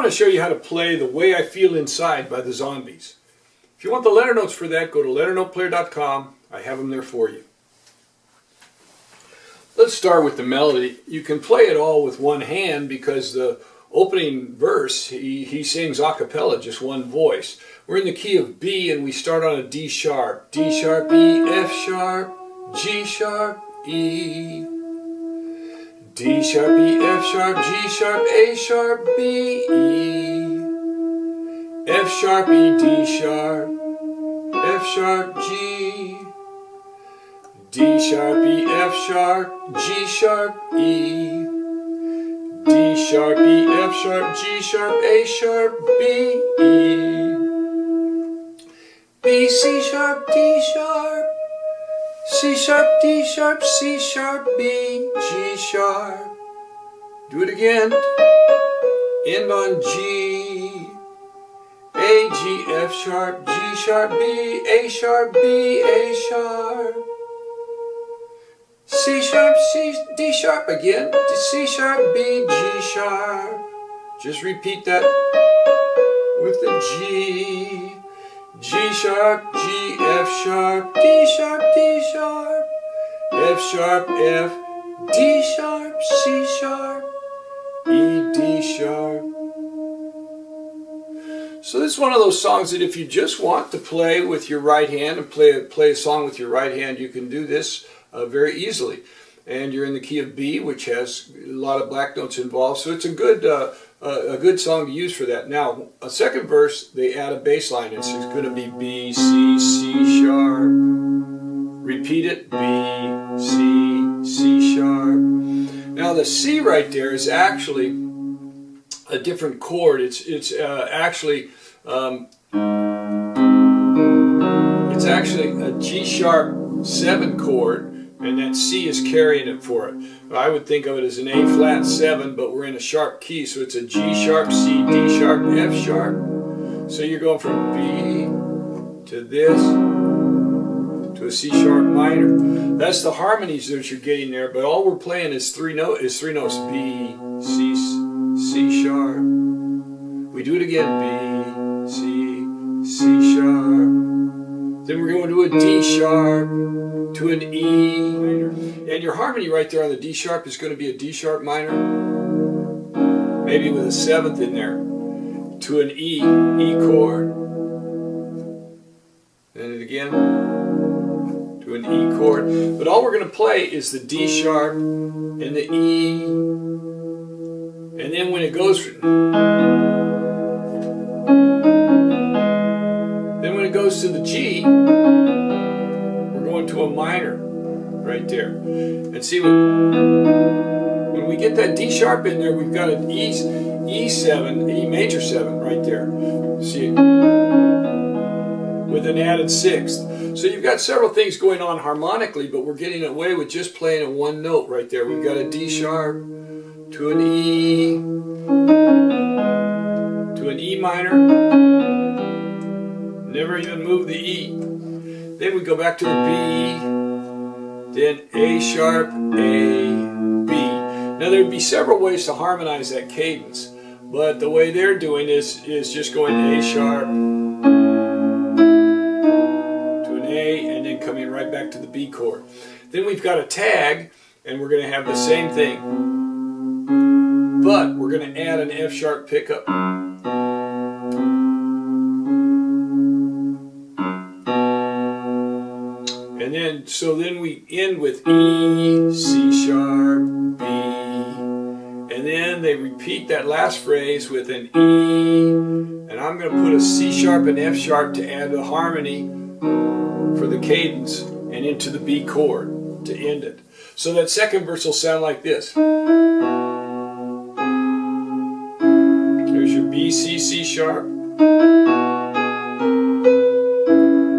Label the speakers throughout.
Speaker 1: to show you how to play The Way I Feel Inside by the Zombies. If you want the letter notes for that, go to LetterNotePlayer.com. I have them there for you. Let's start with the melody. You can play it all with one hand because the opening verse, he sings a cappella, just one voice. We're in the key of B and we start on a D sharp. D sharp, E, F sharp, G sharp, E. D sharp, E, F sharp, G sharp, A sharp, B, E. F sharp, E, D sharp, F sharp, G. D sharp, E, F sharp, G sharp, E. D sharp, E, F sharp, G sharp, A sharp, B, E. B, C sharp, D sharp, C sharp, D sharp, C sharp, B, G sharp. Do it again. End on G. A, G, F sharp, G sharp, B, A sharp, B, A sharp. C sharp, C, D sharp again, C sharp, B, G sharp. Just repeat that with the G. G sharp, G, F sharp, D sharp, D sharp, F sharp, F, D sharp, C sharp, E, D sharp. So this is one of those songs that if you just want to play with your right hand and play a song with your right hand, you can do this very easily. And you're in the key of B, which has a lot of black notes involved, so it's a good song to use for that. Now, a second verse, they add a bass line. It's going to be B, C, C sharp. Repeat it, B, C, C sharp. Now the C right there is actually a different chord. It's actually a G sharp 7 chord. And that C is carrying it for it. I would think of it as an A flat 7, but we're in a sharp key, so it's a G sharp, C, D sharp, F sharp. So you're going from B to this to a C sharp minor. That's the harmonies that you're getting there, but all we're playing is three notes: B, C, C sharp. We do it again: B, C, C sharp. Then we're going to a D sharp, to an E minor. And your harmony right there on the D sharp is going to be a D sharp minor, maybe with a 7th in there, to an E chord. And it again, to an E chord. But all we're going to play is the D sharp and the E. And then when it goes to the G, we're going to a minor right there. And see, when we get that D sharp in there, we've got an E7, E major 7 right there. See, with an added 6th. So you've got several things going on harmonically, but we're getting away with just playing a one note right there. We've got a D sharp to an E minor. Never even move the E. Then we go back to the B, then A sharp, A, B. Now there'd be several ways to harmonize that cadence, but the way they're doing is just going A sharp to an A and then coming right back to the B chord. Then we've got a tag and we're going to have the same thing, but we're going to add an F sharp pickup. And then we end with E, C sharp, B, and then they repeat that last phrase with an E, and I'm going to put a C sharp and F sharp to add the harmony for the cadence and into the B chord to end it. So that second verse will sound like this. There's your B, C, C sharp.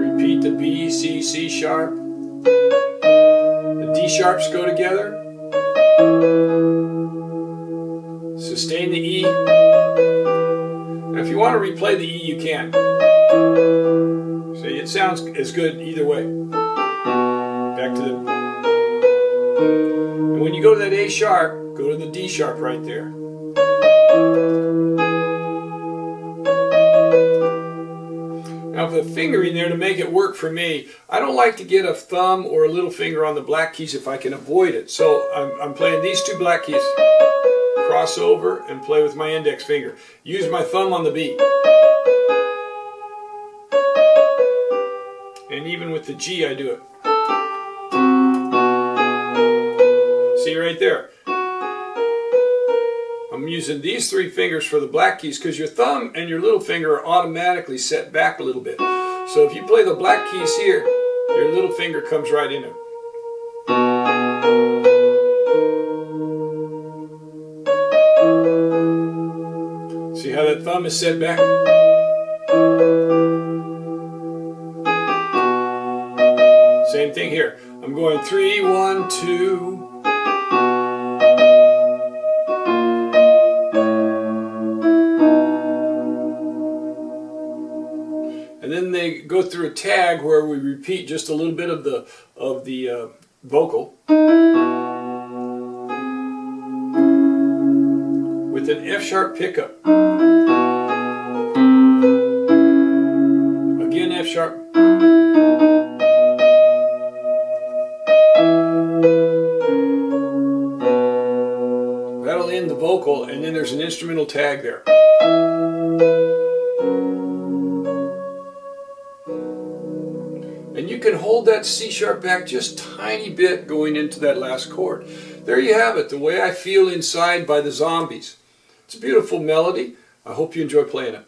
Speaker 1: Repeat the B, C, C sharp. The D sharps go together. Sustain the E. Now if you want to replay the E, you can. See, it sounds as good either way. Back to the... And when you go to that A sharp, go to the D sharp right there. Now with a finger in there to make it work for me, I don't like to get a thumb or a little finger on the black keys if I can avoid it. So I'm playing these two black keys, cross over and play with my index finger. Use my thumb on the beat. And even with the G I do it. See right there. I'm using these three fingers for the black keys because your thumb and your little finger are automatically set back a little bit. So if you play the black keys here, your little finger comes right in it. See how that thumb is set back? Same thing here. I'm going 3, 1, 2. And then they go through a tag where we repeat just a little bit of the vocal with an F sharp pickup. Again F sharp. That'll end the vocal, and then there's an instrumental tag there. And you can hold that C sharp back just a tiny bit going into that last chord. There you have it, The Way I Feel Inside by the Zombies. It's a beautiful melody. I hope you enjoy playing it.